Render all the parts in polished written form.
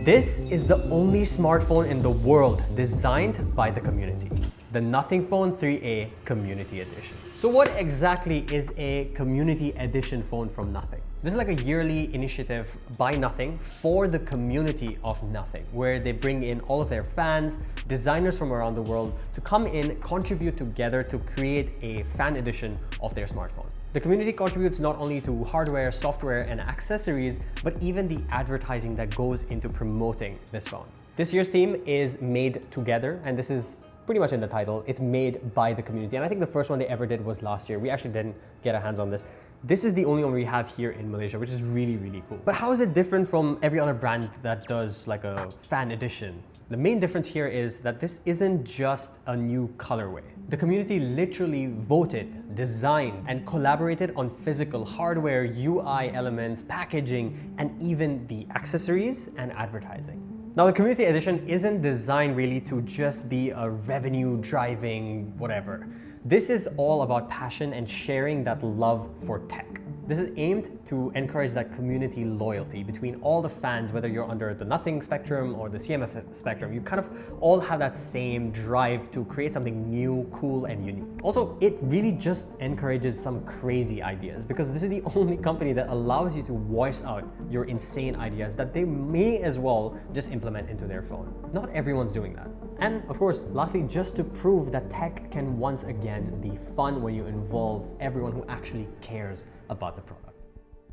This is the only smartphone in the world designed by the community. The Nothing Phone 3A Community Edition. So what exactly is a community edition phone from Nothing? This is like a yearly initiative by Nothing for the community of Nothing, where they bring in all of their fans, designers from around the world to come in, contribute together to create a fan edition of their smartphone. The community contributes not only to hardware, software, and accessories, but even the advertising that goes into promoting this phone. This year's theme is Made Together, and this is pretty much in the title. It's made by the community, and I think the first one they ever did was last year. We actually didn't get our hands on this. This is the only one we have here in Malaysia, which is really, really cool. But how is it different from every other brand that does like a fan edition? The main difference here is that this isn't just a new colorway. The community literally voted, designed, and collaborated on physical hardware, UI elements, packaging, and even the accessories and advertising. Now, the community edition isn't designed really to just be a revenue-driving whatever. This is all about passion and sharing that love for tech. This is aimed to encourage that community loyalty between all the fans, whether you're under the Nothing spectrum or the CMF spectrum. You kind of all have that same drive to create something new, cool, and unique. Also, it really just encourages some crazy ideas because this is the only company that allows you to voice out your insane ideas that they may as well just implement into their phone. Not everyone's doing that. And of course, lastly, just to prove that tech can once again be fun when you involve everyone who actually cares about the product.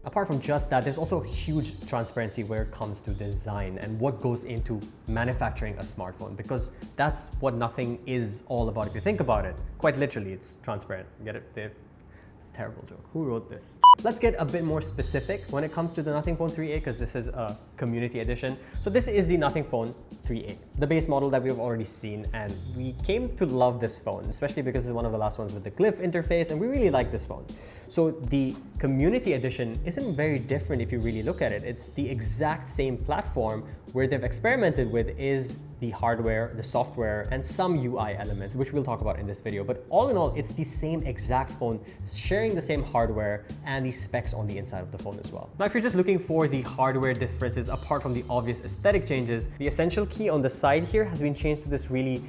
Apart from just that, there's also huge transparency where it comes to design and what goes into manufacturing a smartphone, because that's what Nothing is all about. If you think about it, quite literally, it's transparent. Get it? It's a terrible joke. Who wrote this? Let's get a bit more specific when it comes to the Nothing Phone 3A, because this is a community edition. So this is the Nothing Phone 3A, the base model that we've already seen, and we came to love this phone, especially because it's one of the last ones with the glyph interface, and we really like this phone. So the community edition isn't very different if you really look at it. It's the exact same platform. Where they've experimented with is the hardware, the software, and some UI elements, which we'll talk about in this video. But all in all, it's the same exact phone, sharing the same hardware and the specs on the inside of the phone as well. Now, if you're just looking for the hardware differences, apart from the obvious aesthetic changes, the essential key on the side here has been changed to this really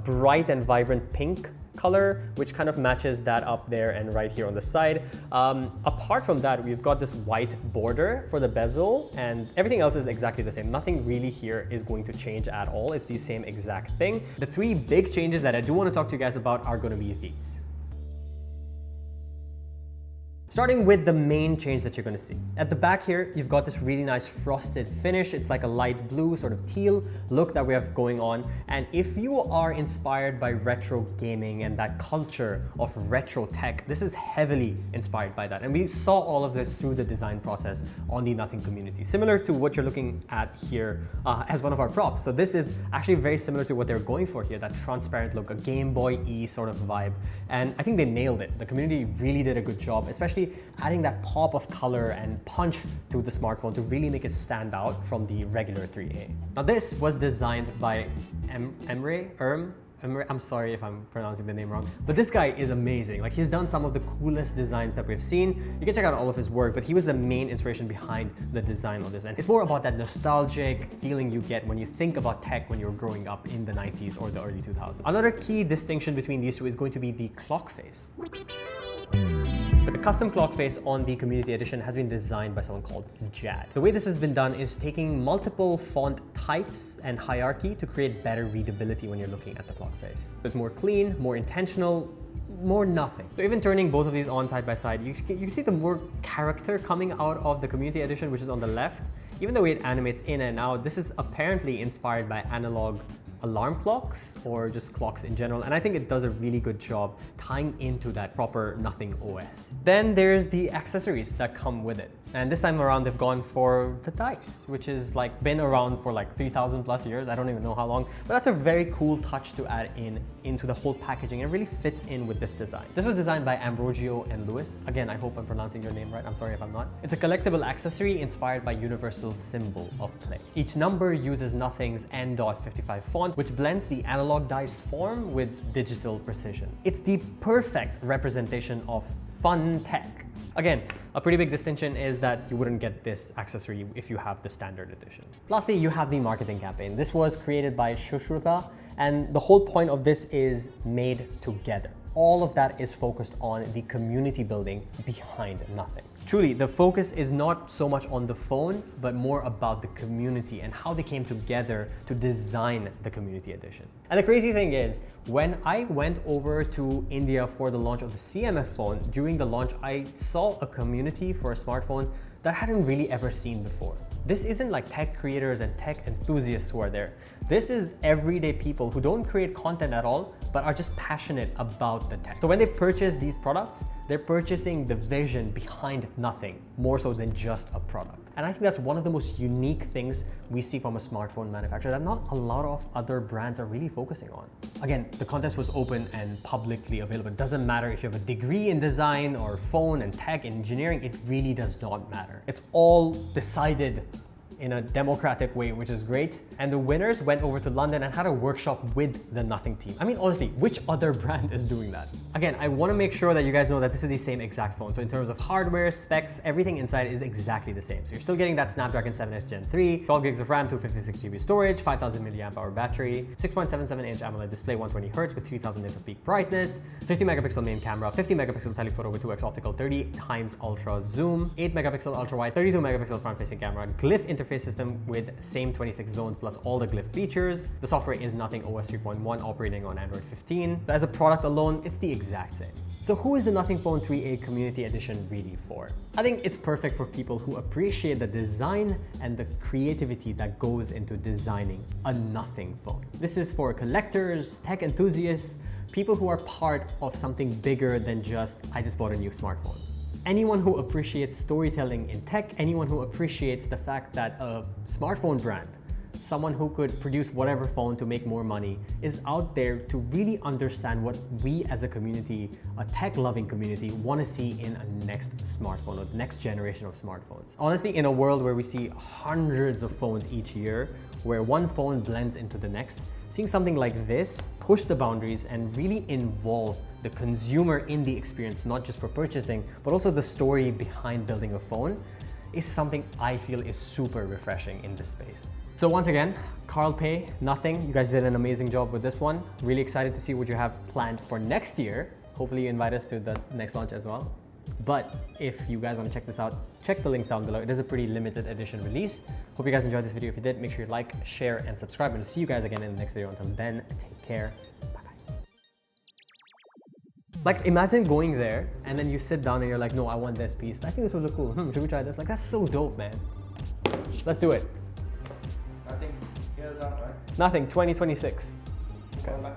bright and vibrant pink color, which kind of matches that up there and right here on the side. Apart from that, we've got this white border for the bezel, and everything else is exactly the same. Nothing really here is going to change at all. It's the same exact thing. The three big changes that I do want to talk to you guys about are going to be these. Starting with the main change that you're going to see. At the back here, you've got this really nice frosted finish. It's like a light blue, sort of teal look that we have going on. And if you are inspired by retro gaming and that culture of retro tech, this is heavily inspired by that. And we saw all of this through the design process on the Nothing community, similar to what you're looking at here as one of our props. So this is actually very similar to what they're going for here, that transparent look, a Game Boy-y sort of vibe. And I think they nailed it. The community really did a good job, especially adding that pop of color and punch to the smartphone to really make it stand out from the regular 3A. Now this was designed by Emre. I'm sorry if I'm pronouncing the name wrong, but this guy is amazing. Like, he's done some of the coolest designs that we've seen. You can check out all of his work, but he was the main inspiration behind the design of this. And it's more about that nostalgic feeling you get when you think about tech when you're growing up in the 90s or the early 2000s. Another key distinction between these two is going to be the clock face. The custom clock face on the community edition has been designed by someone called Jad. The way this has been done is taking multiple font types and hierarchy to create better readability when you're looking at the clock face. It's more clean, more intentional, more Nothing. So even turning both of these on side by side, you see the more character coming out of the community edition, which is on the left. Even the way it animates in and out, this is apparently inspired by analog alarm clocks or just clocks in general, and I think it does a really good job tying into that proper Nothing OS. Then there's the accessories that come with it, and this time around they've gone for the dice, which is like been around for like 3,000 plus years. I don't even know how long, but that's a very cool touch to add into the whole packaging. It really fits in with this design. This was designed by Ambrogio and Lewis. Again, I hope I'm pronouncing your name right. I'm sorry if I'm not. It's a collectible accessory inspired by Universal's symbol of play. Each number uses Nothing's N.55 font, which blends the analog dice form with digital precision. It's the perfect representation of fun tech Again, a pretty big distinction is that you wouldn't get this accessory if you have the standard edition. Lastly, you have the marketing campaign. This was created by Shushruta, and the whole point of this is made together. All of that is focused on the community building behind nothing. Truly, the focus is not so much on the phone, but more about the community and how they came together to design the community edition. And the crazy thing is, when I went over to India for the launch of the CMF phone, during the launch, I saw a community for a smartphone that I hadn't really ever seen before. This isn't like tech creators and tech enthusiasts who are there. This is everyday people who don't create content at all, but are just passionate about the tech. So when they purchase these products, they're purchasing the vision behind nothing, more so than just a product. And I think that's one of the most unique things we see from a smartphone manufacturer that not a lot of other brands are really focusing on. Again, the contest was open and publicly available. It doesn't matter if you have a degree in design or phone and tech and engineering, it really does not matter. It's all decided in a democratic way, which is great. And the winners went over to London and had a workshop with the Nothing team. I mean, honestly, which other brand is doing that? Again, I want to make sure that you guys know that this is the same exact phone. So in terms of hardware, specs, everything inside is exactly the same. So you're still getting that Snapdragon 7S Gen 3, 12 gigs of RAM, 256 GB storage, 5000 mAh battery, 6.77-inch AMOLED display, 120Hz with 3000 nits of peak brightness, 50 megapixel main camera, 50 megapixel telephoto with 2x optical, 30 times ultra zoom, 8 megapixel ultra wide, 32 megapixel front facing camera, glyph interface system with same 26 zones plus all the glyph features. The software is Nothing OS 3.1 operating on Android 15. But as a product alone, it's the exact same. So who is the Nothing Phone 3A Community Edition really for? I think it's perfect for people who appreciate the design and the creativity that goes into designing a Nothing phone. This is for collectors, tech enthusiasts, people who are part of something bigger than just, I just bought a new smartphone. Anyone who appreciates storytelling in tech, anyone who appreciates the fact that a smartphone brand, someone who could produce whatever phone to make more money, is out there to really understand what we as a community, a tech-loving community, want to see in a next smartphone or the next generation of smartphones. Honestly, in a world where we see hundreds of phones each year, where one phone blends into the next, seeing something like this push the boundaries and really involve the consumer in the experience, not just for purchasing, but also the story behind building a phone, is something I feel is super refreshing in this space. So once again, Carl Pei, Nothing, you guys did an amazing job with this one. Really excited to see what you have planned for next year. Hopefully you invite us to the next launch as well. But if you guys want to check this out, check the links down below. It is a pretty limited edition release. Hope you guys enjoyed this video. If you did, make sure you like, share, and subscribe. And I'll see you guys again in the next video. Until then, take care. Bye-bye. Like, imagine going there and then you sit down and you're like, no, I want this piece. I think this would look cool. Should we try this? Like, that's so dope, man. Let's do it. Nothing. Here's out, right? Nothing, 2026. Okay.